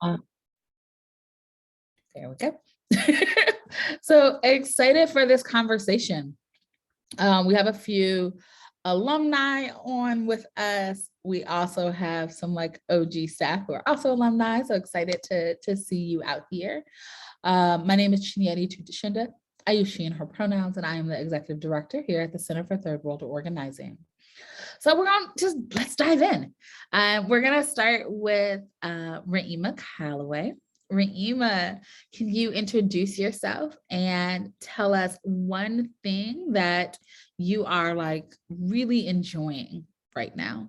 Uh, there we go. So excited for this conversation. We have a few alumni on with us. We also have some like OG staff who are also alumni. So excited to see you out here. My name is Chinyere Tutashinda. I use she and her pronouns, and I am the executive director here at the Center for Third World Organizing. So we're going to let's dive in. We're going to start with Rheema Calloway. Rheema, can you introduce yourself and tell us one thing that you are like really enjoying right now?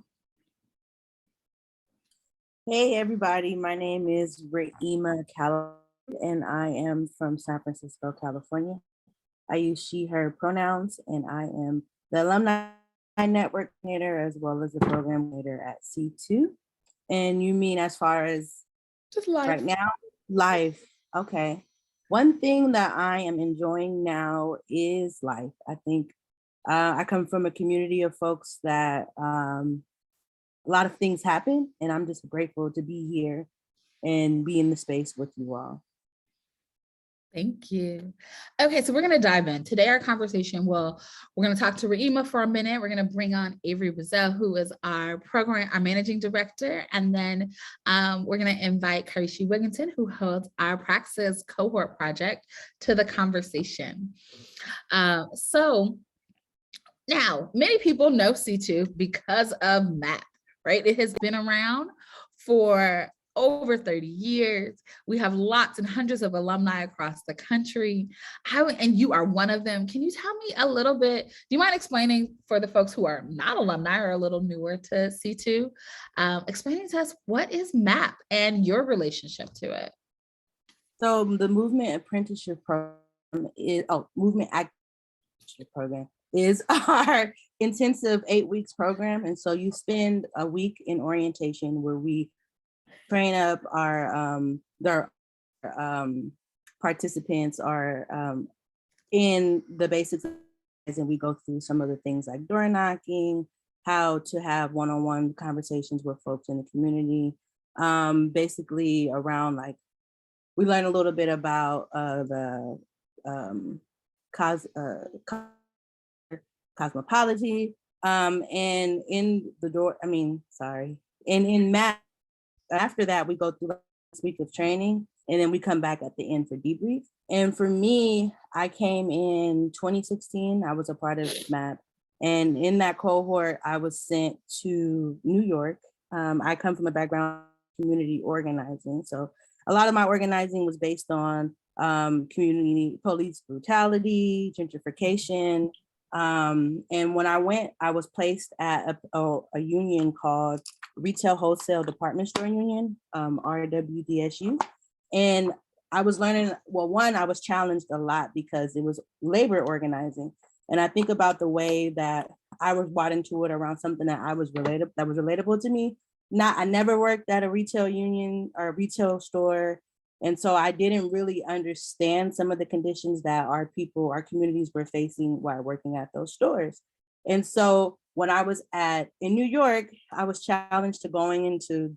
Hey everybody, my name is Rheema Calloway and I am from San Francisco, California. I use she, her pronouns, and I am the alumni network coordinator as well as the program leader at C2. And you mean as far as just life right now? Life. Okay. One thing that I am enjoying now is life. I think I come from a community of folks that a lot of things happen, and I'm just grateful to be here and be in the space with you all. Thank you. Okay, so we're going to dive in. Today, our conversation we're going to talk to Rheema for a minute. We're going to bring on Avery Bizzell, who is our managing director. And then we're going to invite Kharyshi Wiginton, who holds our Praxis cohort project, to the conversation. So now, many people know C2 because of MAP, right? It has been around for over 30 years. We have lots and hundreds of alumni across the country. And you are one of them. Can you tell me a little bit, do you mind explaining for the folks who are not alumni or a little newer to C2, explaining to us what is MAP and your relationship to it? So the Movement Apprenticeship Program is, Movement Apprenticeship Program is our intensive 8 weeks program. And so you spend a week in orientation where we train up our participants are in the basics, and we go through some of the things like door knocking, how to have one-on-one conversations with folks in the community, basically around like, we learn a little bit about the cosmopology, and in the door, in math. After that, we go through this week of training, and then we come back at the end for debrief. And for me, I came in 2016. I was a part of MAP. And in that cohort, I was sent to New York. I come from a background in community organizing. So a lot of my organizing was based on community police brutality, gentrification. And when I went, I was placed at a union called Retail Wholesale Department Store Union, RWDSU. And I was learning, I was challenged a lot because it was labor organizing. And I think about the way that I was brought into it around something that was relatable to me. I never worked at a retail union or a retail store. And so I didn't really understand some of the conditions that our communities were facing while working at those stores. And so when I was in New York, I was challenged to going into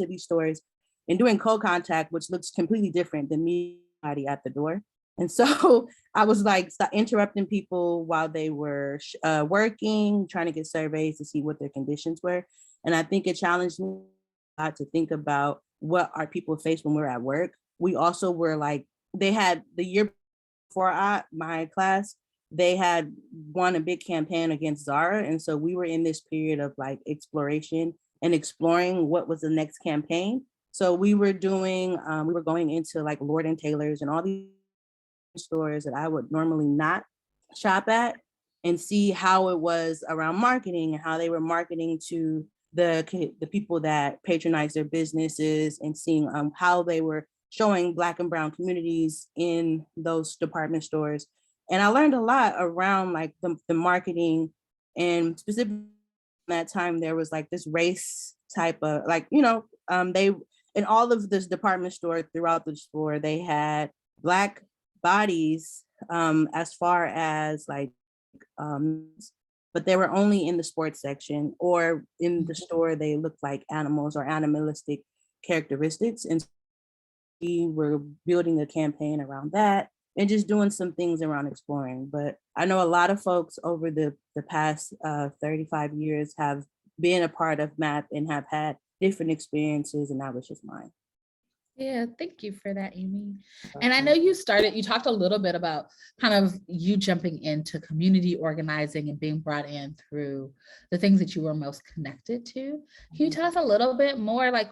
these stores and doing cold contact, which looks completely different than me at the door. And so I was like interrupting people while they were working, trying to get surveys to see what their conditions were. And I think it challenged me a lot to think about what our people face when we're at work. We also were like, they had the year before my class, they had won a big campaign against Zara. And so we were in this period of like exploration and exploring what was the next campaign. So we were going into like Lord and Taylor's and all these stores that I would normally not shop at, and see how it was around marketing and how they were marketing to the people that patronize their businesses, and seeing how they were showing Black and Brown communities in those department stores. And I learned a lot around like the marketing, and specifically that time there was like this race type of like, they in all of this department store throughout the store, they had Black bodies as far as like but they were only in the sports section, or in the store they looked like animals or animalistic characteristics. And we were building a campaign around that and just doing some things around exploring. But I know a lot of folks over the past 35 years have been a part of MAP and have had different experiences, and that was just mine. Yeah, thank you for that, Amy. And I know you talked a little bit about kind of you jumping into community organizing and being brought in through the things that you were most connected to. Can you tell us a little bit more, like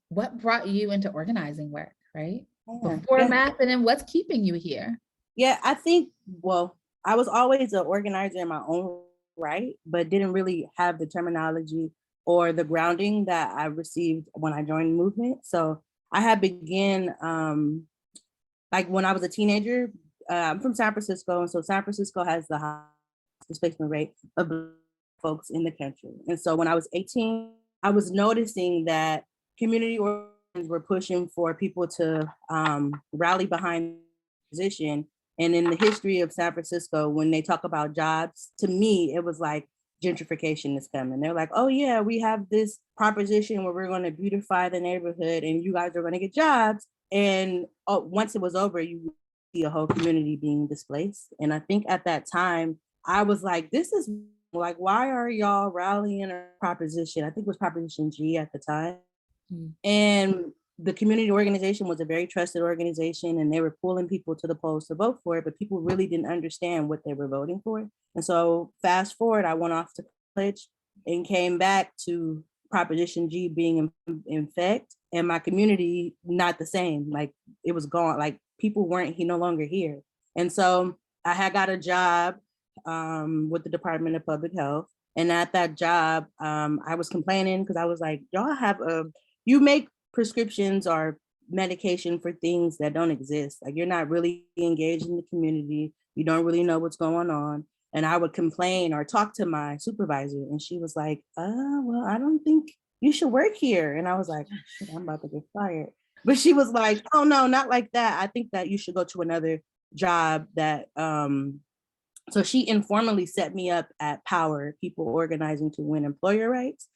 what brought you into organizing work, right? Before MAP, and then what's keeping you here? Yeah, I think, well, I was always an organizer in my own right, but didn't really have the terminology or the grounding that I received when I joined the movement. So I had began, like when I was a teenager, I'm from San Francisco. And so San Francisco has the highest displacement rate of folks in the country. And so when I was 18, I was noticing that community organizations were pushing for people to rally behind position. And in the history of San Francisco, when they talk about jobs, to me, it was like gentrification is coming. They're like, oh yeah, we have this proposition where we're going to beautify the neighborhood and you guys are going to get jobs. And once it was over, you see a whole community being displaced. And I think at that time, I was like, this is like, why are y'all rallying a proposition? I think it was Proposition G at the time. And the community organization was a very trusted organization, and they were pulling people to the polls to vote for it, but people really didn't understand what they were voting for. And so fast forward, I went off to college and came back to Proposition G being in effect, and my community not the same. Like it was gone. Like people weren't no longer here. And so I had got a job with the Department of Public Health. And at that job, I was complaining because I was like, y'all have you make prescriptions or medication for things that don't exist. Like you're not really engaged in the community. You don't really know what's going on. And I would complain or talk to my supervisor, and she was like, well, I don't think you should work here. And I was like, oh, shit, I'm about to get fired. But she was like, oh no, not like that. I think that you should go to another job that, so she informally set me up at Power, People Organizing to Win Employer Rights.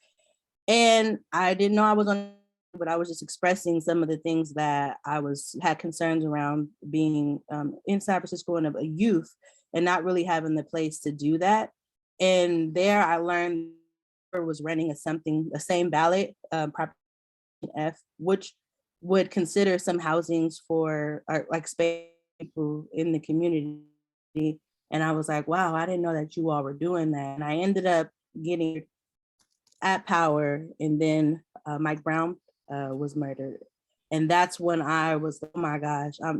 And I didn't know I was on, but I was just expressing some of the things that I had concerns around being in San Francisco and a youth and not really having the place to do that. And there I learned was running the same ballot, Proposition F, which would consider some housings for like space people in the community. And I was like, wow, I didn't know that you all were doing that. And I ended up getting at Power, and then Mike Brown was murdered. And that's when I was, oh my gosh, I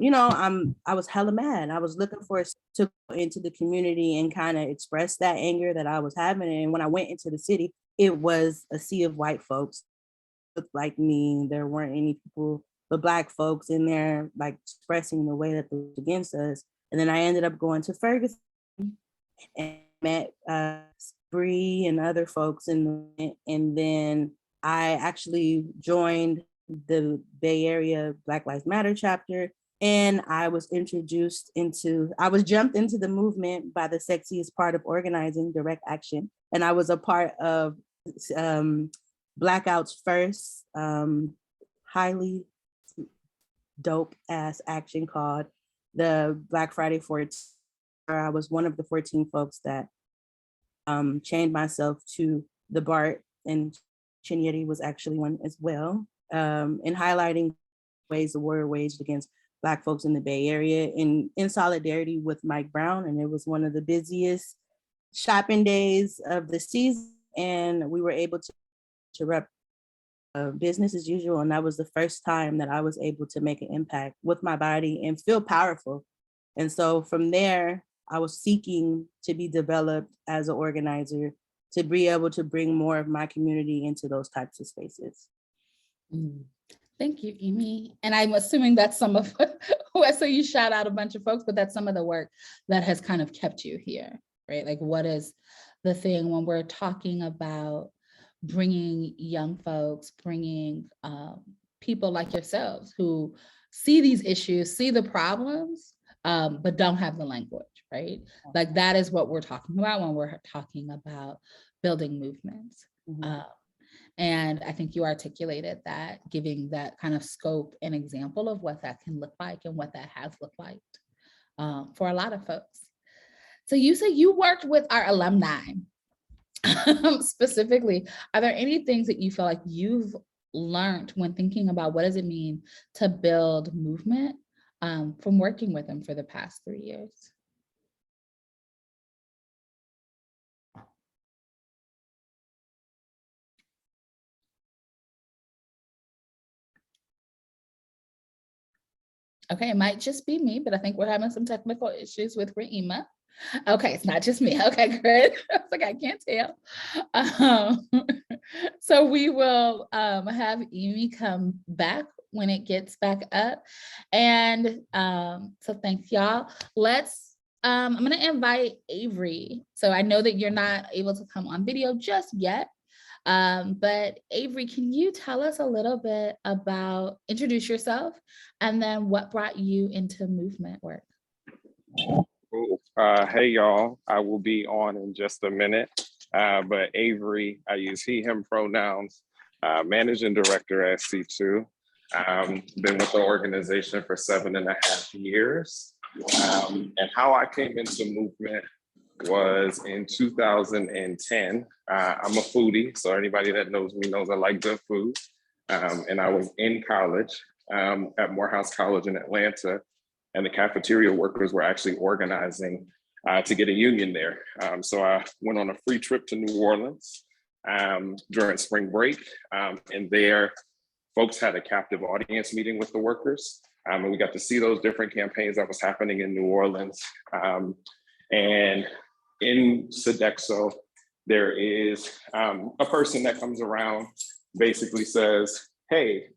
was hella mad. I was looking for to go into the community and kind of express that anger that I was having. And when I went into the city, it was a sea of white folks looked like me. There weren't any people, but Black folks in there, like expressing the way that they were against us. And then I ended up going to Ferguson and met Bree and other folks, and then I actually joined the Bay Area Black Lives Matter chapter, and I was jumped into the movement by the sexiest part of organizing, direct action, and I was a part of Blackout's first highly dope ass action called the Black Friday 14. I was one of the 14 folks that chained myself to the BART, and Chinyere was actually one as well, in highlighting ways the war waged against Black folks in the Bay Area in solidarity with Mike Brown. And it was one of the busiest shopping days of the season, and we were able to rep business as usual. And that was the first time that I was able to make an impact with my body and feel powerful. And so from there, I was seeking to be developed as an organizer to be able to bring more of my community into those types of spaces. Thank you, Amy. And I'm assuming that's some of so you shout out a bunch of folks, but that's some of the work that has kind of kept you here, right? Like what is the thing when we're talking about bringing young folks, bringing people like yourselves who see these issues, see the problems, but don't have the language, right? Like that is what we're talking about when we're talking about building movements. And I think you articulated that, giving that kind of scope and example of what that can look like and what that has looked like for a lot of folks. So you say you worked with our alumni. Specifically, are there any things that you feel like you've learned when thinking about what does it mean to build movement from working with them for the past 3 years? Okay, it might just be me, but I think we're having some technical issues with Rheema. Okay, it's not just me. Okay, great. I was like, I can't tell. So we will have Amy come back when it gets back up. And so thanks, y'all. I'm going to invite Avery. So I know that you're not able to come on video just yet. But Avery, can you tell us a little bit about, introduce yourself, and then what brought you into movement work? Cool. Hey, y'all. I will be on in just a minute. But Avery, I use he, him pronouns, managing director at CTWO. Been with the organization for 7.5 years. And how I came into movement was in 2010. I'm a foodie, so anybody that knows me knows I like good food. And I was in college at Morehouse College in Atlanta, and the cafeteria workers were actually organizing to get a union there. So I went on a free trip to New Orleans during spring break, and there folks had a captive audience meeting with the workers. And we got to see those different campaigns that was happening in New Orleans. And in Sodexo, there is a person that comes around, basically says, hey,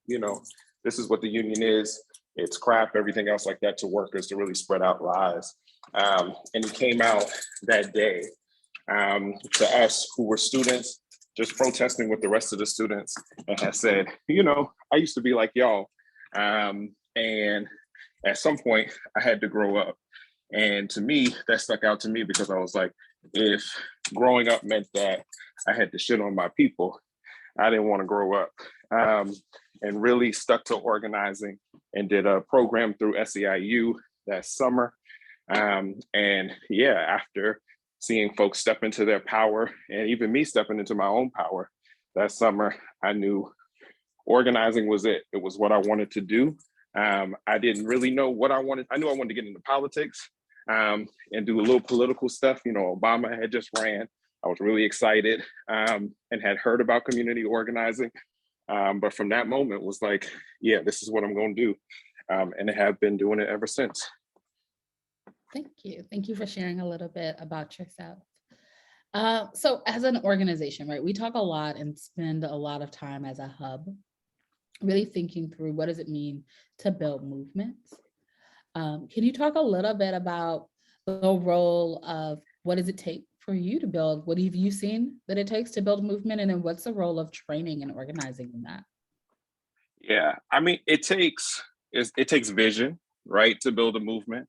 this is what the union is. It's crap, everything else like that to workers to really spread out lies. And he came out that day to us who were students, just protesting with the rest of the students, and has said, I used to be like y'all. And at some point I had to grow up. And to me, that stuck out to me because I was like, if growing up meant that I had to shit on my people, I didn't want to grow up. And really stuck to organizing and did a program through SEIU that summer. And yeah, after seeing folks step into their power and even me stepping into my own power that summer, I knew organizing was it. It was what I wanted to do. I didn't really know what I wanted. I knew I wanted to get into politics and do a little political stuff. Obama had just ran. I was really excited and had heard about community organizing. But from that moment was like, yeah, this is what I'm going to do. And I have been doing it ever since. Thank you. Thank you for sharing a little bit about yourself. So as an organization, right, we talk a lot and spend a lot of time as a hub, really thinking through what does it mean to build movements. Can you talk a little bit about the role of what does it take for you to build? What have you seen that it takes to build a movement? And then what's the role of training and organizing in that? Yeah, I mean, it takes vision, right, to build a movement.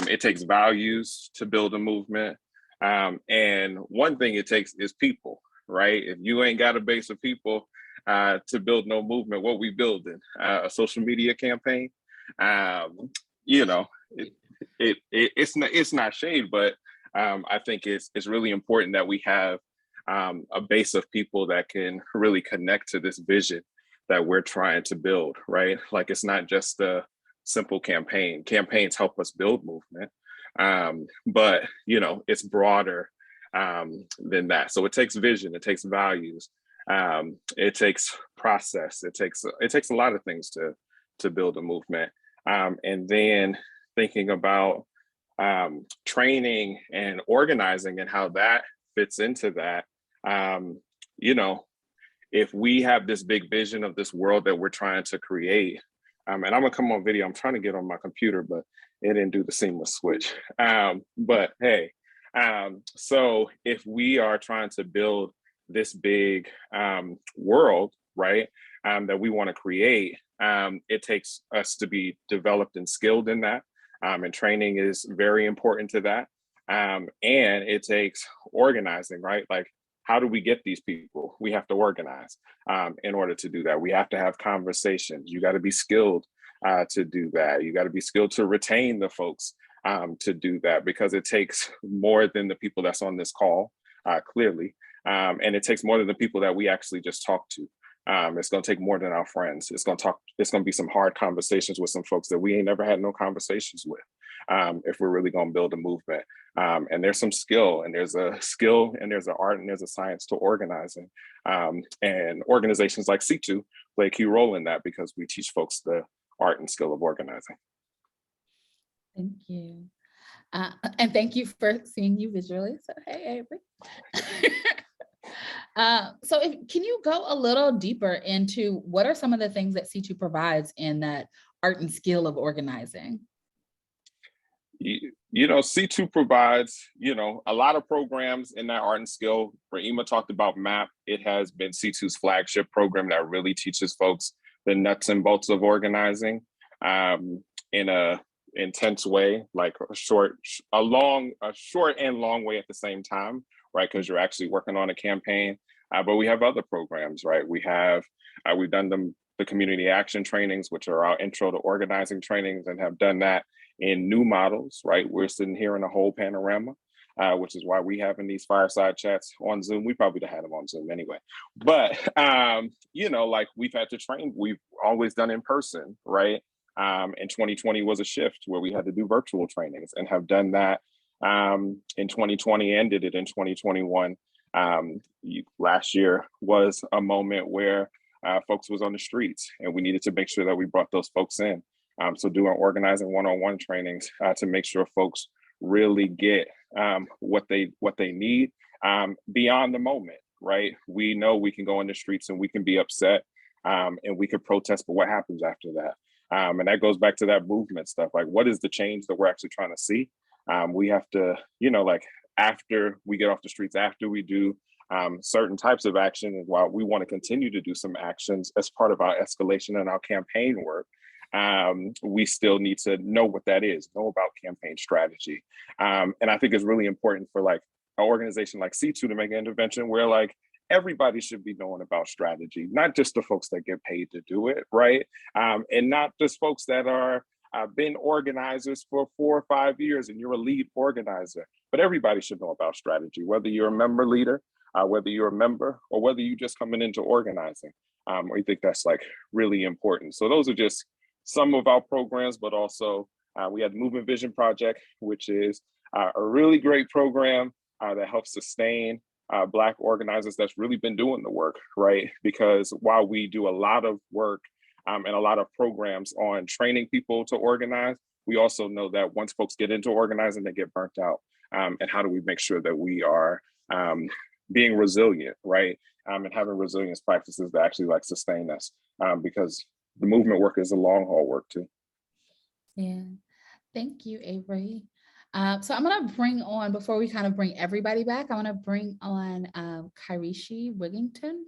It takes values to build a movement. And one thing it takes is people, right? If you ain't got a base of people to build no movement, what we building? A social media campaign? It's not shade, but I think it's really important that we have a base of people that can really connect to this vision that we're trying to build, right? Like it's not just a simple campaign. Campaigns help us build movement, but it's broader than that. So it takes vision, it takes values, it takes process, it takes a lot of things to build a movement, and then thinking about training and organizing and how that fits into that. If we have this big vision of this world that we're trying to create, and I'm gonna come on video, I'm trying to get on my computer, but it didn't do the seamless switch. But hey, so if we are trying to build this big world, right, that we want to create, it takes us to be developed and skilled in that. And training is very important to that. And it takes organizing, right? Like, how do we get these people? We have to organize in order to do that. We have to have conversations. You got to be skilled to do that. You got to be skilled to retain the folks to do that, because it takes more than the people that's on this call, clearly. And it takes more than the people that we actually just talk to. It's going to take more than our friends. It's going to be some hard conversations with some folks that we ain't never had no conversations with, if we're really going to build a movement. And there's some skill, and there's a skill, and there's an art, and there's a science to organizing. And organizations like C2 play a key role in that, because we teach folks the art and skill of organizing. Thank you. And thank you for seeing you visually. So, hey, Avery. Can you go a little deeper into what are some of the things that C2 provides in that art and skill of organizing? C2 provides, a lot of programs in that art and skill. Rheema talked about MAP. It has been C2's flagship program that really teaches folks the nuts and bolts of organizing in a intense way, like a short and long way at the same time, right? Because you're actually working on a campaign. But we have other programs, right? We've done the community action trainings, which are our intro to organizing trainings, and have done that in new models, right? We're sitting here in a whole panorama, which is why we having these fireside chats on Zoom. We probably have had them on Zoom anyway. But, like, we've had to train, we've always done in person, right? And 2020 was a shift where we had to do virtual trainings, and have done that in 2020 and did it in 2021. Last year was a moment where folks was on the streets, and we needed to make sure that we brought those folks in. So doing organizing one-on-one trainings to make sure folks really get what they need beyond the moment, right? We know we can go in the streets and we can be upset and we could protest, but what happens after that? And that goes back to that movement stuff. Like, what is the change that we're actually trying to see? We have to, after we get off the streets, after we do certain types of action, and while we want to continue to do some actions as part of our escalation and our campaign work, we still need to know what that is, know about campaign strategy. And I think it's really important for like an organization like C2 to make an intervention where like everybody should be knowing about strategy, not just the folks that get paid to do it, right? And not just folks that are been organizers for 4 or 5 years and you're a lead organizer, but everybody should know about strategy, whether you're a member leader, whether you're a member, or whether you're just coming into organizing, or you think that's like really important. So those are just some of our programs, but also we had the Movement Vision Project, which is a really great program that helps sustain Black organizers that's really been doing the work, right? Because while we do a lot of work and a lot of programs on training people to organize, we also know that once folks get into organizing, they get burnt out. And how do we make sure that we are being resilient, right? And having resilience practices that actually like sustain us, because the movement work is a long haul work too. Yeah, thank you, Avery. So I'm gonna bring on, before we kind of bring everybody back, I wanna bring on Kharyshi Wiginton.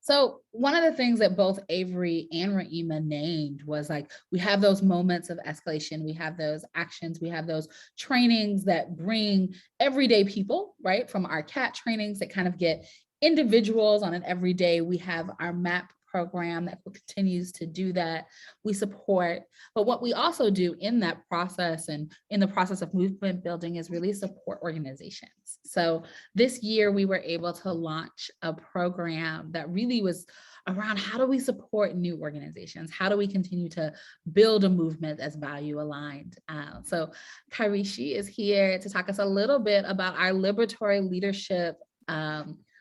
So one of the things that both Avery and Rheema named was like, we have those moments of escalation, we have those actions, we have those trainings that bring everyday people, right? From our CAT trainings that kind of get individuals on an everyday. We have our MAP program that continues to do that. We support, but what we also do in that process and in the process of movement building is really support organizations. So this year we were able to launch a program that really was around how do we support new organizations? How do we continue to build a movement that's value aligned? So Kharyshi is here to talk us a little bit about our liberatory leadership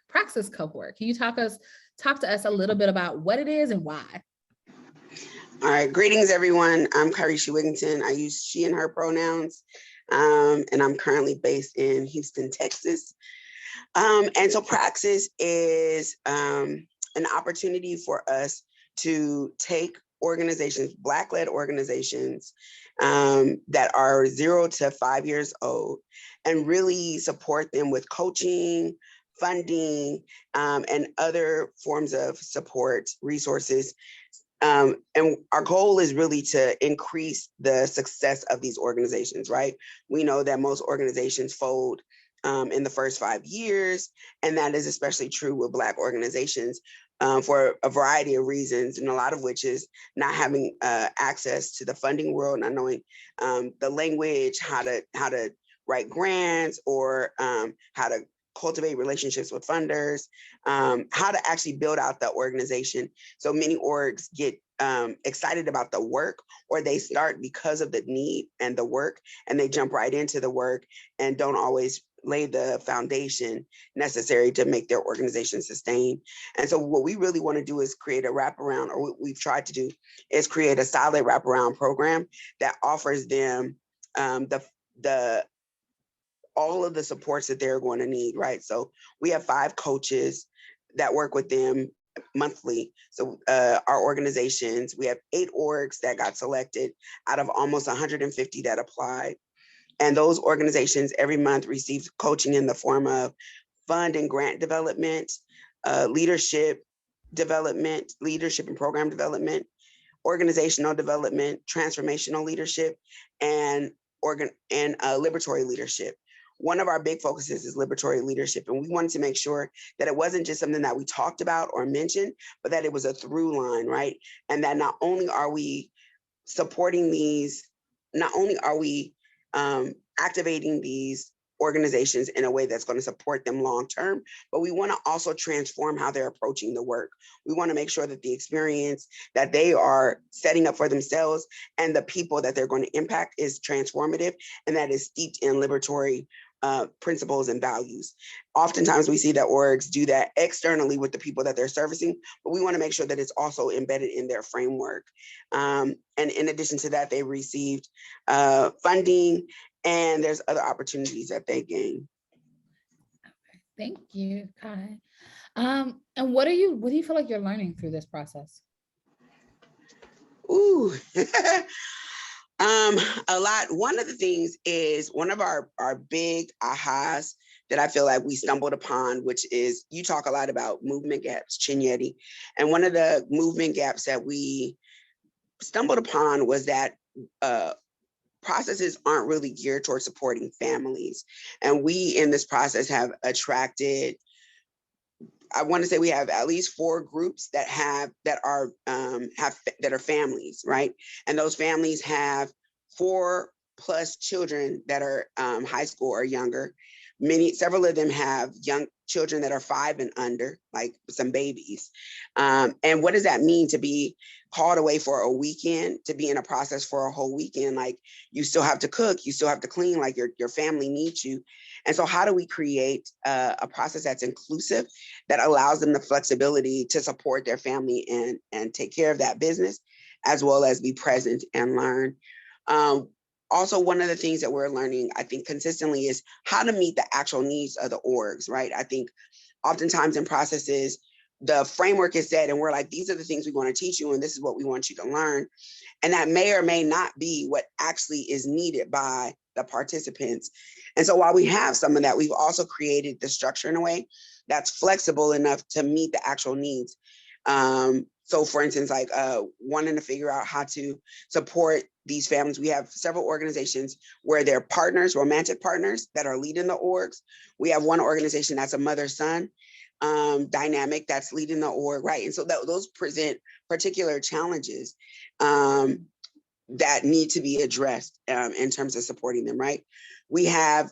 praxis cohort. Can you talk to us a little bit about what it is and why? All right, greetings everyone. I'm Kharyshi Wiginton. I use she and her pronouns, and I'm currently based in Houston, Texas. And so Praxis is an opportunity for us to take organizations, Black-led organizations that are 0 to 5 years old, and really support them with coaching, funding, and other forms of support resources And our goal is really to increase the success of these organizations, right? We know that most organizations fold in the first 5 years, and that is especially true with Black organizations for a variety of reasons, and a lot of which is not having access to the funding world, not knowing the language, how to write grants, or how to cultivate relationships with funders, how to actually build out the organization. So many orgs get excited about the work, or they start because of the need and the work, and they jump right into the work and don't always lay the foundation necessary to make their organization sustain. And so what we really want to do is create a wraparound, or what we've tried to do is create a solid wraparound program that offers them the all of the supports that they're going to need, right? So we have 5 coaches that work with them monthly. So our organizations, we have 8 orgs that got selected out of almost 150 that applied. And those organizations every month receive coaching in the form of fund and grant development, leadership development, leadership and program development, organizational development, transformational leadership, and liberatory leadership. One of our big focuses is liberatory leadership, and we wanted to make sure that it wasn't just something that we talked about or mentioned, but that it was a through line, right? And that not only are we supporting these, not only are we activating these organizations in a way that's going to support them long term, but we want to also transform how they're approaching the work. We want to make sure that the experience that they are setting up for themselves and the people that they're going to impact is transformative, and that is steeped in liberatory principles and values. Oftentimes we see that orgs do that externally with the people that they're servicing, but we want to make sure that it's also embedded in their framework. And in addition to that, they received funding, and there's other opportunities that they gain. Okay, thank you, Kai. And what do you feel like you're learning through this process? Ooh. A lot. One of the things is one of our big ahas that I feel like we stumbled upon, which is, you talk a lot about movement gaps, Chinyere. And one of the movement gaps that we stumbled upon was that processes aren't really geared towards supporting families. And we in this process have attracted, I want to say we have at least 4 groups that are families, right? And those families have 4+ children that are high school or younger. Several of them have young children that are 5 and under, like some babies. And what does that mean to be called away for a weekend, to be in a process for a whole weekend? Like, you still have to cook, you still have to clean, like your family needs you. And so how do we create a process that's inclusive, that allows them the flexibility to support their family and take care of that business, as well as be present and learn? Also, one of the things that we're learning, I think, consistently is how to meet the actual needs of the orgs, right? I think oftentimes in processes, the framework is set and we're like, these are the things we want to teach you and this is what we want you to learn. And that may or may not be what actually is needed by the participants. And so while we have some of that, we've also created the structure in a way that's flexible enough to meet the actual needs. So for instance, like wanting to figure out how to support these families. We have several organizations where they're partners, romantic partners that are leading the orgs. We have one organization that's a mother-son dynamic that's leading the org, right? And so those present particular challenges that need to be addressed in terms of supporting them, right? We have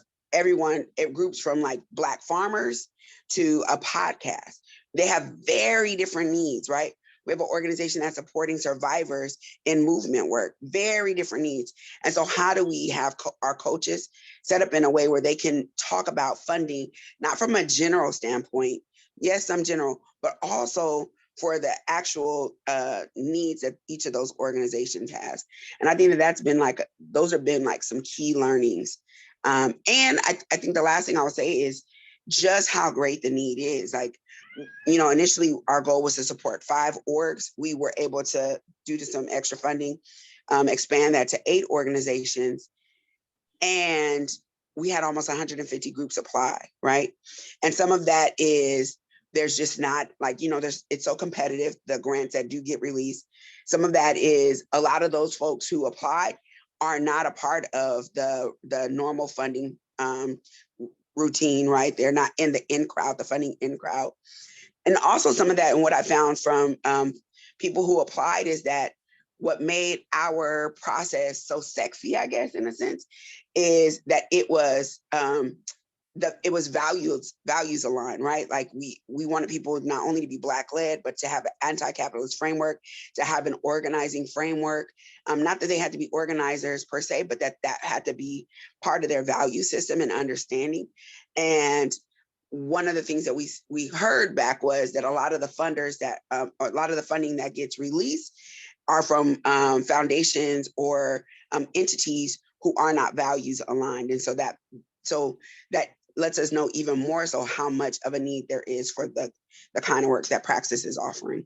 groups from like Black farmers to a podcast. They have very different needs, right? We have an organization that's supporting survivors in movement work, very different needs. And so how do we have our coaches set up in a way where they can talk about funding, not from a general standpoint, yes, some general, but also for the actual needs that each of those organizations has. And I think that's been those have been like some key learnings. And I think the last thing I would say is just how great the need is. Like, initially our goal was to support 5 orgs. We were able to, due to some extra funding, expand that to 8 organizations. And we had almost 150 groups apply, right? And some of that is there's just not like, it's so competitive, the grants that do get released. Some of that is a lot of those folks who applied are not a part of the normal funding routine, right? They're not in the in crowd, the funding in crowd. And also some of that, and what I found from people who applied, is that what made our process so sexy, I guess, in a sense, is that it was values aligned, right? Like we wanted people not only to be Black led, but to have an anti-capitalist framework, to have an organizing framework. Not that they had to be organizers per se, but that had to be part of their value system and understanding. And one of the things that we heard back was that a lot of the funders that a lot of the funding that gets released are from foundations or entities who are not values aligned. And so that lets us know even more so how much of a need there is for the kind of work that Praxis is offering.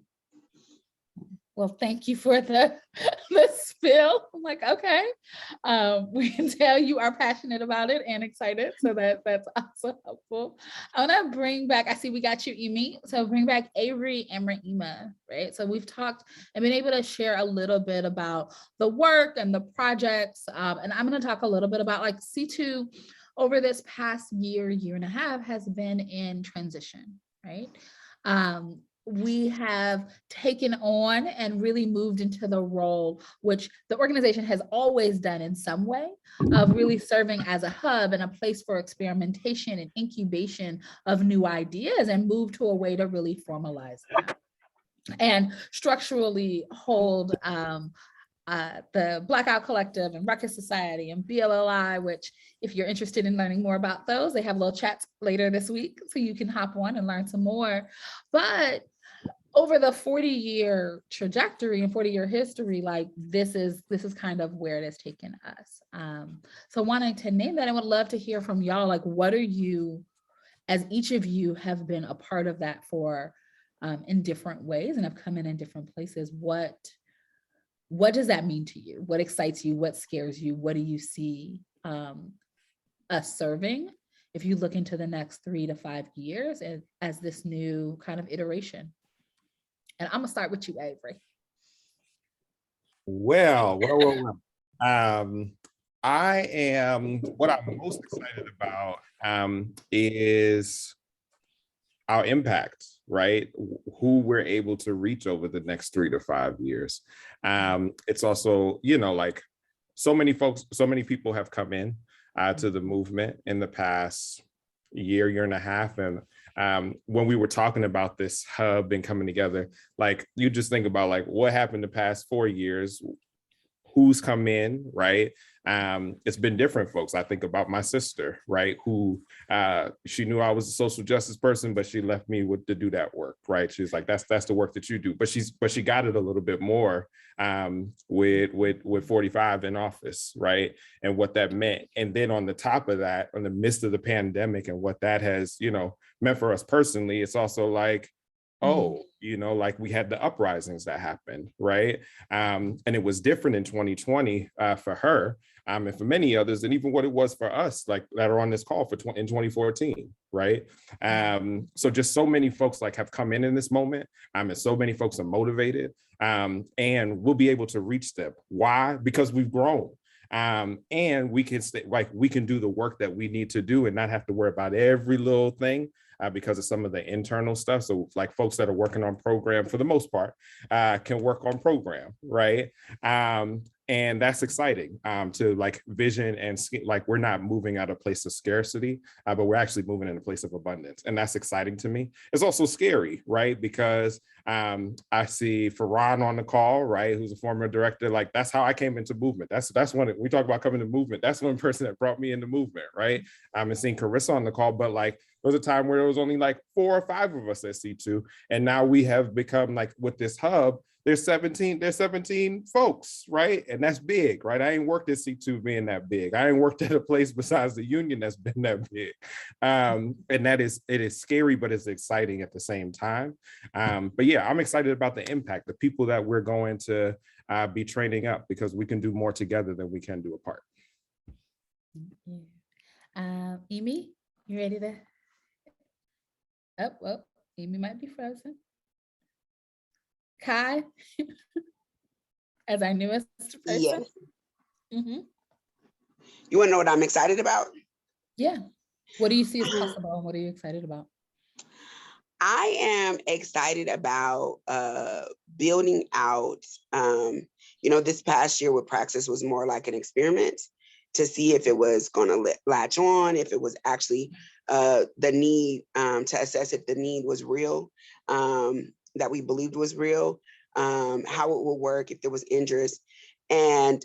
Well, thank you for the spill. I'm like, okay, we can tell you are passionate about it and excited. So that's also helpful. I want to bring back, I see we got you, Emi. So bring back Avery and Rheema, right? So we've talked and been able to share a little bit about the work and the projects. And I'm going to talk a little bit about like C2 over this past year and a half has been in transition, right? We have taken on and really moved into the role, which the organization has always done in some way, of really serving as a hub and a place for experimentation and incubation of new ideas, and move to a way to really formalize that and structurally hold the Blackout Collective and Ruckus Society and BLLI, which if you're interested in learning more about those, they have little chats later this week, so you can hop on and learn some more. But over the 40-year trajectory and 40-year history, like this is kind of where it has taken us. So wanting to name that, I would love to hear from y'all, like what are you, as each of you have been a part of that for in different ways and have come in different places, what does that mean to you? What excites you? What scares you? What do you see us serving if you look into the next 3 to 5 years as this new kind of iteration? And I'm gonna start with you, Avery. Well. I am, what I'm most excited about is our impact, right? Who we're able to reach over the next 3 to 5 years. It's also, like so many people have come in to the movement in the past year and a half. And when we were talking about this hub and coming together, like you just think about like what happened the past 4 years, who's come in, right? It's been different folks. I think about my sister, right? Who she knew I was a social justice person, but she left me to do that work, right? She's like, that's the work that you do. But she got it a little bit more with 45 in office, right? And what that meant. And then on the top of that, in the midst of the pandemic and what that has, meant for us personally, it's also like, like we had the uprisings that happened, right? And it was different in 2020 for her and for many others, and even what it was for us, like that are on this call in 2014, right? So just so many folks like have come in this moment, and so many folks are motivated, and we'll be able to reach them. Why? Because we've grown. And we can we can do the work that we need to do and not have to worry about every little thing because of some of the internal stuff. So like folks that are working on program for the most part can work on program, right? And that's exciting to like vision and like we're not moving out of a place of scarcity, but we're actually moving in a place of abundance. And that's exciting to me. It's also scary, right? Because I see Farhan on the call, right? Who's a former director. Like that's how I came into movement. That's when we talk about coming to movement. That's one person that brought me into movement, right? And seeing Carissa on the call, but like there was a time where there was only like 4 or 5 of us at C2. And now we have become like with this hub, there's 17 folks, right? And that's big, right? I ain't worked at C2 being that big. I ain't worked at a place besides the union that's been that big. And it is scary, but it's exciting at the same time. But yeah, I'm excited about the impact, the people that we're going to be training up, because we can do more together than we can do apart. Emi, you ready to? Oh, Amy might be frozen. Kai, as our newest person. Yes. Mm-hmm. You want to know what I'm excited about? Yeah. What do you see as possible and what are you excited about? I am excited about building out, this past year with Praxis was more like an experiment to see if it was going to latch on, if it was actually the need, to assess if the need was real, that we believed was real, how it will work, if there was interest. And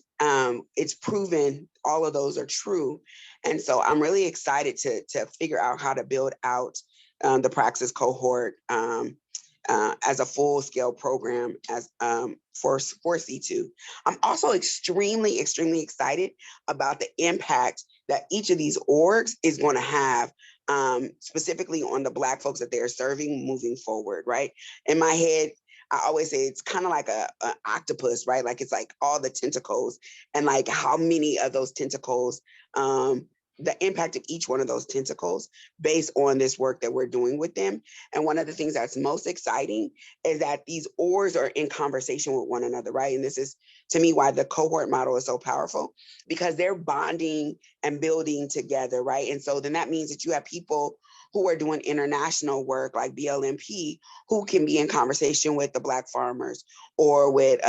it's proven all of those are true. And so I'm really excited to figure out how to build out the Praxis cohort as a full-scale program as for C2. I'm also extremely, extremely excited about the impact that each of these orgs is going to have, specifically on the Black folks that they're serving moving forward, right? In my head, I always say it's kind of like an octopus, right? Like it's like all the tentacles and like how many of those tentacles, the impact of each one of those tentacles based on this work that we're doing with them. And one of the things that's most exciting is that these orgs are in conversation with one another, right? And this is, to me, why the cohort model is so powerful, because they're bonding and building together, right? And so then that means that you have people who are doing international work like BLMP, who can be in conversation with the Black farmers or with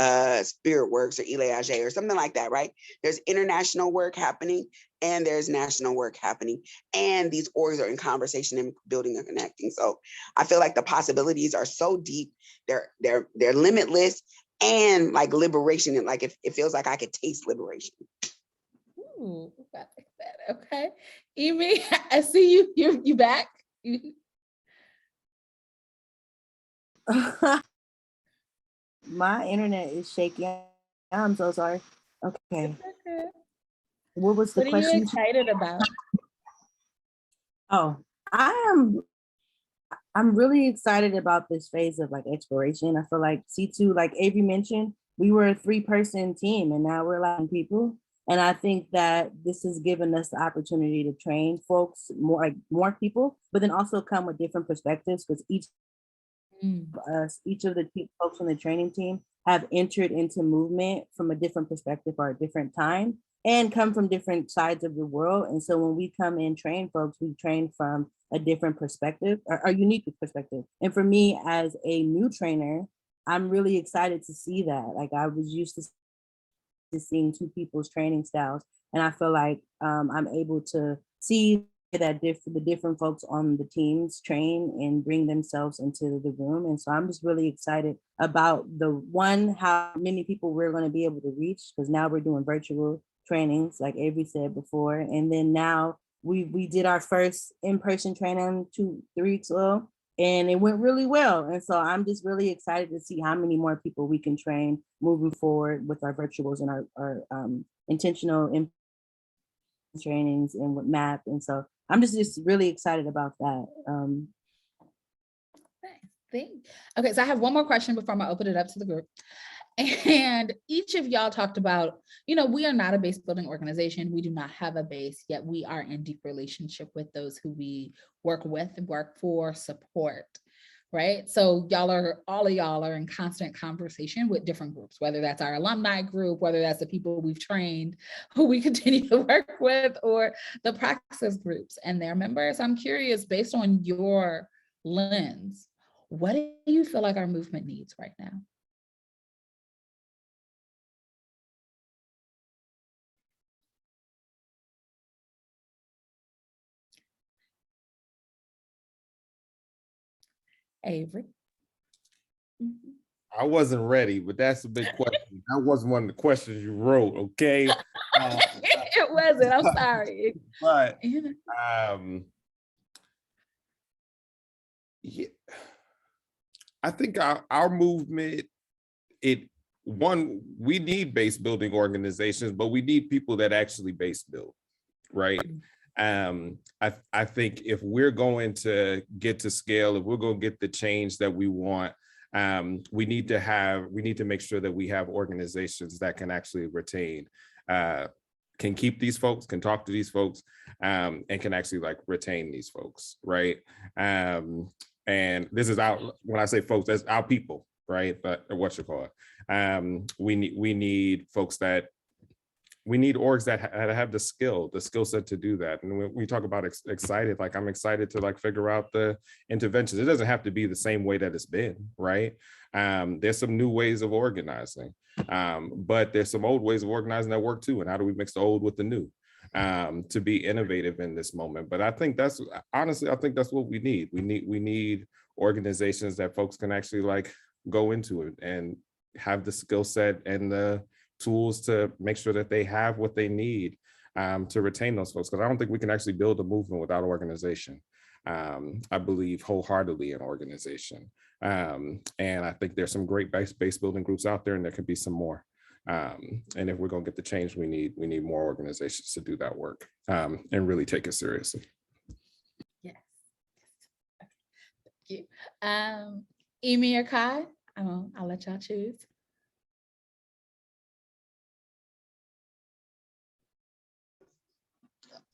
Spirit Works or Ile or something like that, right? There's international work happening and there's national work happening. And these orgs are in conversation and building and connecting. So I feel like the possibilities are so deep, they're limitless, and like liberation, and like it feels like I could taste liberation. Ooh, I like that. Okay. Amy, I see you. You back? My internet is shaky. I'm so sorry. Okay. What was the What are question? you excited about? Oh, I'm really excited about this phase of like exploration. I feel like C2, like Avery mentioned, we were a 3-person team and now we're 11 people. And I think that this has given us the opportunity to train folks, more people, but then also come with different perspectives, because each of the folks on the training team have entered into movement from a different perspective or a different time and come from different sides of the world. And so when we come and train folks, we train from a different perspective, or a unique perspective. And for me as a new trainer, I'm really excited to see that. Like I was used to seeing two people's training styles. And I feel like I'm able to see that the different folks on the teams train and bring themselves into the room. And so I'm just really excited about how many people we're going to be able to reach, because now we're doing virtual trainings, like Avery said before. And then now we did our first in-person training 2-3 weeks ago, and it went really well. And so I'm just really excited to see how many more people we can train moving forward with our virtuals and our intentional trainings and with MAP. And so I'm just really excited about that. Okay, so I have one more question before I open it up to the group. And each of y'all talked about, we are not a base building organization. We do not have a base, yet we are in deep relationship with those who we work with, work for, support, right? So all of y'all are in constant conversation with different groups, whether that's our alumni group, whether that's the people we've trained, who we continue to work with, or the Praxis groups and their members. I'm curious, based on your lens, what do you feel like our movement needs right now? Avery? I wasn't ready, but that's a big question. That wasn't one of the questions you wrote, okay? It wasn't, I'm sorry. But yeah, I think our movement, we need base building organizations, but we need people that actually base build, right? I think if we're going to get to scale, if we're going to get the change that we want, we need to make sure that we have organizations that can actually retain, can keep these folks, can talk to these folks, and can actually like retain these folks, right? And this is our, when I say folks, that's our people, right? But what you call it. We need folks that, we need orgs that have the skill set to do that. And when we talk about excited, like I'm excited to like figure out the interventions. It doesn't have to be the same way that it's been, right? There's some new ways of organizing, but there's some old ways of organizing that work too. And how do we mix the old with the new to be innovative in this moment? But I think that's, honestly, I think that's what we need. We need organizations that folks can actually like go into it and have the skill set and the tools to make sure that they have what they need to retain those folks. Because I don't think we can actually build a movement without organization. I believe wholeheartedly in organization. And I think there's some great base building groups out there, and there could be some more. And if we're going to get the change we need more organizations to do that work and really take it seriously. Yes. Thank you. Amy or Kai? I'll let y'all choose.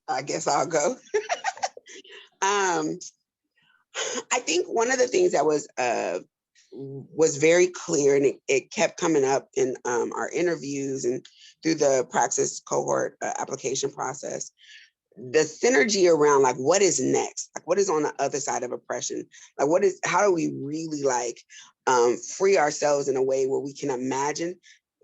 I guess I'll go. I think one of the things that was very clear, and it kept coming up in our interviews and through the Praxis cohort application process, the synergy around like what is next, like what is on the other side of oppression, like how do we really like free ourselves in a way where we can imagine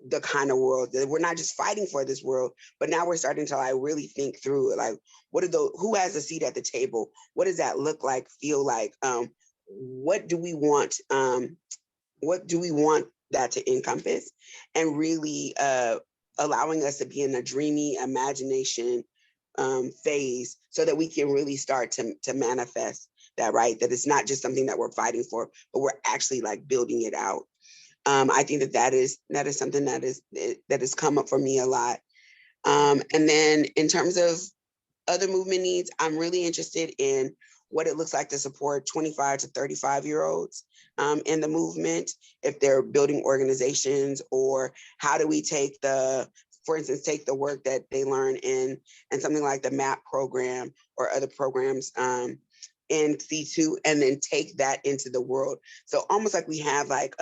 the kind of world that we're not just fighting for this world, but now we're starting to like really think through it. Like, who has a seat at the table? What does that look like, feel like? What do we want? What do we want that to encompass? And really allowing us to be in a dreamy imagination phase so that we can really start to manifest that, right? That it's not just something that we're fighting for, but we're actually like building it out. I think that is something that has come up for me a lot. And then in terms of other movement needs, I'm really interested in what it looks like to support 25 to 35-year-olds in the movement, if they're building organizations, or how do we for instance, take the work that they learn in something like the MAP program or other programs in C2, and then take that into the world. So almost like we have like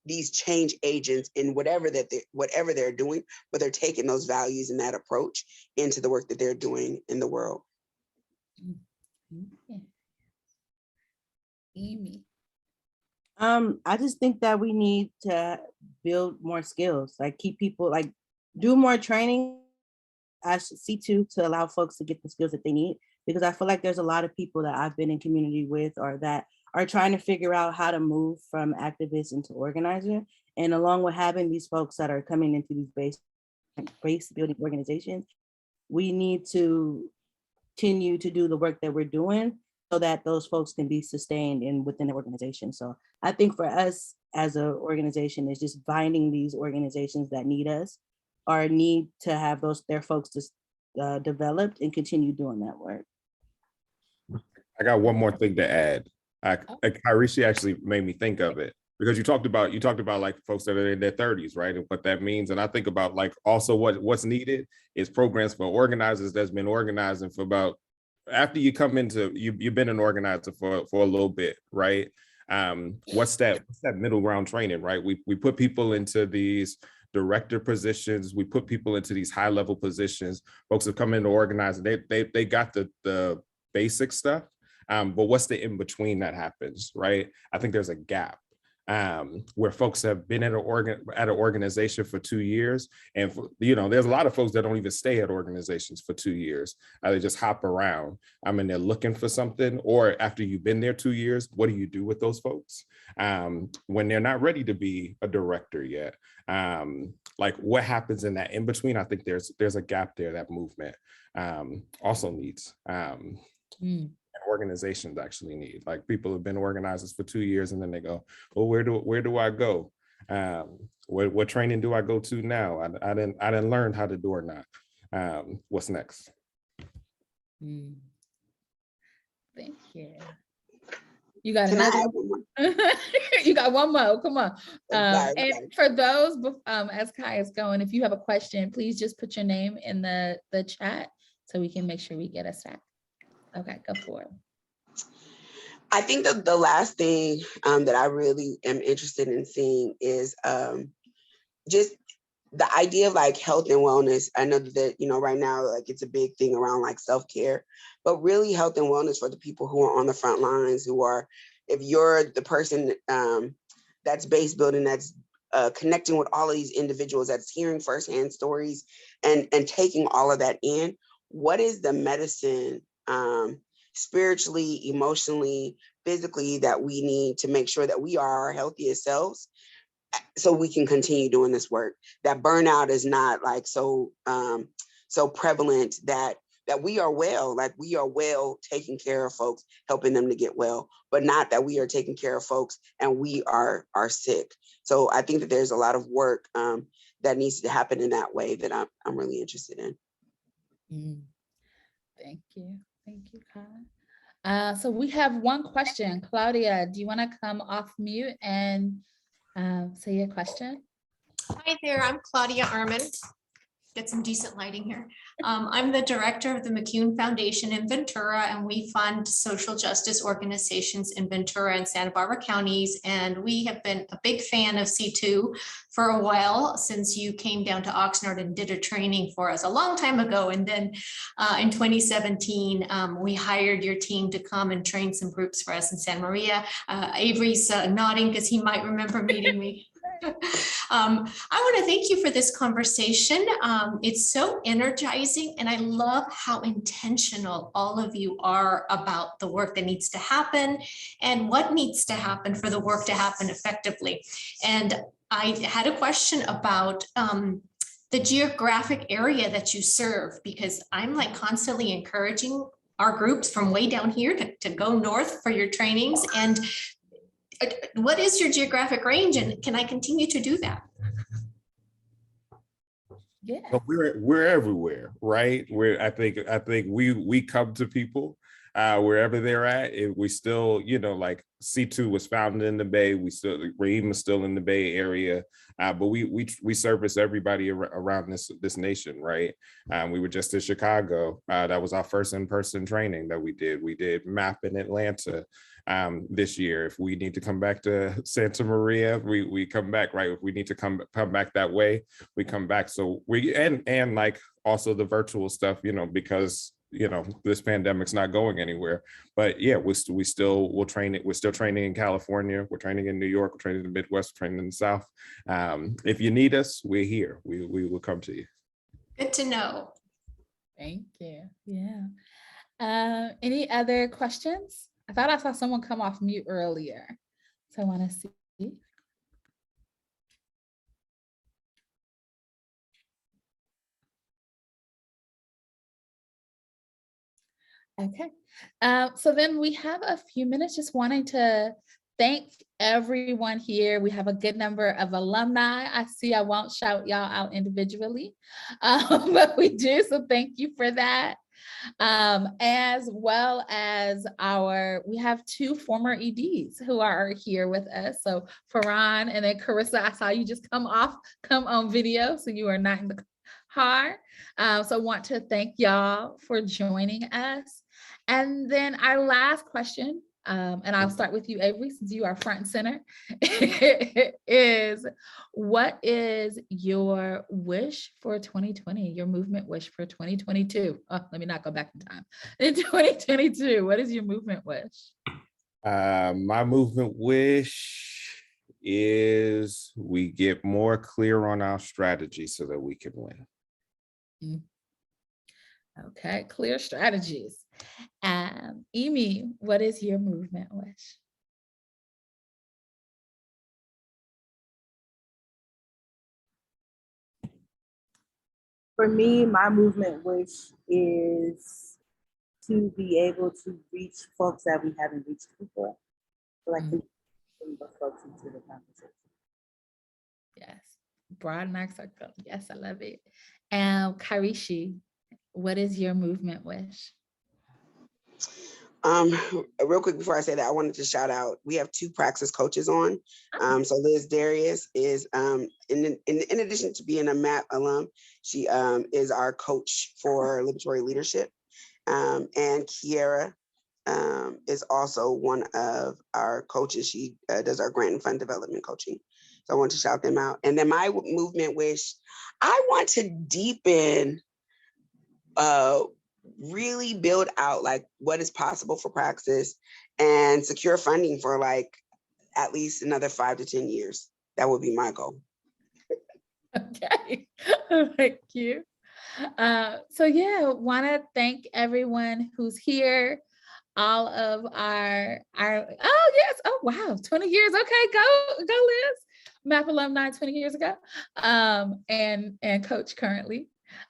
these change agents in whatever they're doing, but they're taking those values and that approach into the work that they're doing in the world. Amy. I just think that we need to build more skills, like keep people, like do more training as C2 to allow folks to get the skills that they need. Because I feel like there's a lot of people that I've been in community with or that are trying to figure out how to move from activist into organizer. And along with having these folks that are coming into these base building organizations, we need to continue to do the work that we're doing so that those folks can be sustained within the organization. So I think for us as an organization is just finding these organizations that need us or need to have their folks just developed and continue doing that work. I got one more thing to add. Kharyshi actually made me think of it, because you talked about like folks that are in their 30s, right? And what that means. And I think about like also what's needed is programs for organizers that's been organizing for about, after you come into, you've been an organizer for a little bit, right? What's that middle ground training, right? We put people into these director positions, we put people into these high level positions. Folks have come in to organize, they got the basic stuff. But what's the in between that happens, right? I think there's a gap where folks have been at an organization for 2 years, and there's a lot of folks that don't even stay at organizations for 2 years. They just hop around. And they're looking for something. Or after you've been there 2 years, what do you do with those folks when they're not ready to be a director yet? Like what happens in that in between? I think there's a gap there that movement also needs. Organizations actually need. Like people have been organizers for 2 years, and then they go, well, where do I go? What training do I go to now? I didn't learn how to do or not. What's next? Thank you. You got another one? You got one more. Come on. And for those, as Kai is going, if you have a question, please just put your name in the chat so we can make sure we get a stack. Okay, go for it. I think that the last thing that I really am interested in seeing is just the idea of like health and wellness. I know that, right now, like it's a big thing around like self-care, but really health and wellness for the people who are on the front lines, if you're the person that's base building, that's connecting with all of these individuals, that's hearing firsthand stories and taking all of that in, what is the medicine spiritually, emotionally, physically that we need to make sure that we are our healthiest selves so we can continue doing this work, that burnout is not like so prevalent, that we are well, like we are well taking care of folks, helping them to get well, but not that we are taking care of folks and we are sick. So I think that there's a lot of work that needs to happen in that way that I'm really interested in. Thank you, Kai. So we have one question. Claudia, do you want to come off mute and say your question? Hi there, I'm Claudia Armann. Get some decent lighting here. I'm the director of the McCune Foundation in Ventura, and we fund social justice organizations in Ventura and Santa Barbara counties. And we have been a big fan of C2 for a while, since you came down to Oxnard and did a training for us a long time ago. And then in 2017, we hired your team to come and train some groups for us in Santa Maria. Avery's nodding because he might remember meeting me. I want to thank you for this conversation. It's so energizing, and I love how intentional all of you are about the work that needs to happen and what needs to happen for the work to happen effectively. And I had a question about the geographic area that you serve, because I'm like constantly encouraging our groups from way down here to go north for your trainings. And what is your geographic range, and can I continue to do that? Yeah, But we're everywhere, right? I think we come to people wherever they're at. We still, like C2 was founded in the Bay. Rheema is still in the Bay Area, but we service everybody around this nation, right? We were just in Chicago. That was our first in-person training that we did. We did MAP in Atlanta this year. If we need to come back to Santa Maria, we come back, right? If we need to come back that way, we come back. So and like also the virtual stuff, because this pandemic's not going anywhere. But yeah, we'll train it. We're still training in California. We're training in New York. We're training in the Midwest. We're training in the South. If you need us, we're here. We will come to you. Good to know. thank you. Yeah. Any other questions? I thought I saw someone come off mute earlier, so I want to see. Okay, so then we have a few minutes just wanting to thank everyone here. We have a good number of alumni. I see. I won't shout y'all out individually, but we do, so thank you for that. As well as we have two former EDs who are here with us. So Farhan and then Carissa, I saw you just come on video, so you are not in the car. So I want to thank y'all for joining us. And then our last question, and I'll start with you, Avery, since you are front and center, is what is your wish for 2020, your movement wish for 2022? Oh, let me not go back in time. In 2022, what is your movement wish? My movement wish is we get more clear on our strategy so that we can win. Okay, clear strategies. Amy, what is your movement wish? For me, my movement wish is to be able to reach folks that we haven't reached before. So like to bring those folks into the conversation. Yes, broaden our circle. Yes, I love it. And Kharyshi, what is your movement wish? Real quick before I say that, I wanted to shout out, we have two praxis coaches on. So Liz Darius is, in addition to being a MAP alum, she is our coach for liberatory leadership. And Chinyere is also one of our coaches. She does our grant and fund development coaching. So I want to shout them out. And then my movement wish, I want to deepen, really build out like what is possible for Praxis and secure funding for like at least another 5 to 10 years. That would be my goal. Okay, thank you. So yeah, want to thank everyone who's here. All of our oh yes, oh wow, 20 years. Okay, go Liz. MAP alumni 20 years ago, and coach currently.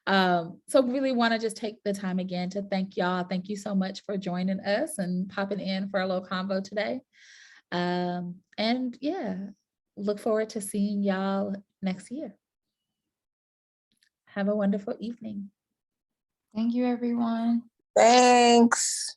So really want to just take the time again to thank y'all. Thank you so much for joining us and popping in for a little convo today. And yeah, look forward to seeing y'all next year. Have a wonderful evening. Thank you, everyone. Thanks.